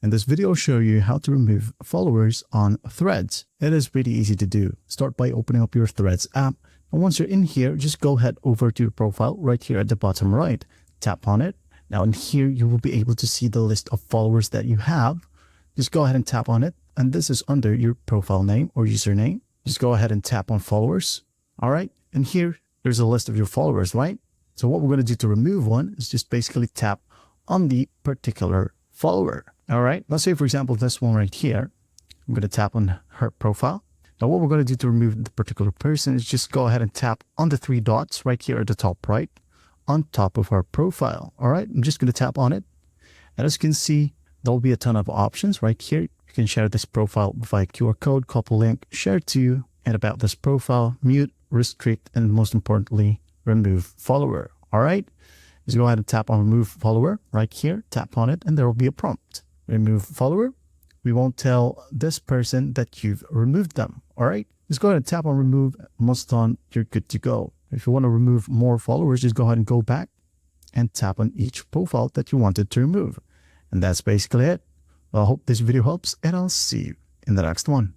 In this video, I'll show you how to remove followers on Threads. It is pretty easy to do. Start by opening up your Threads app. And once you're in here, just go ahead over to your profile right here at the bottom right. Tap on it. Now in here, you will be able to see the list of followers that you have. Just go ahead and tap on it. And this is under your profile name or username. Just go ahead and tap on followers. All right. And here, there's a list of your followers, right? So what we're going to do to remove one is just basically tap on the particular follower. All right. Let's say, for example, this one right here. I'm going to tap on her profile. Now, what we're going to do to remove the particular person is just go ahead and tap on the three dots right here at the top right on top of her profile. All right. I'm just going to tap on it. And as you can see, there'll be a ton of options right here. You can share this profile via QR code, copy link, share to, and about this profile, mute, restrict, and most importantly, remove follower. All right. Just go ahead and tap on remove follower right here. Tap on it and there will be a prompt. Remove follower. We won't tell this person that you've removed them. All right. Just go ahead and tap on remove. Once done, you're good to go. If you want to remove more followers, just go ahead and go back and tap on each profile that you wanted to remove. And that's basically it. Well, I hope this video helps and I'll see you in the next one.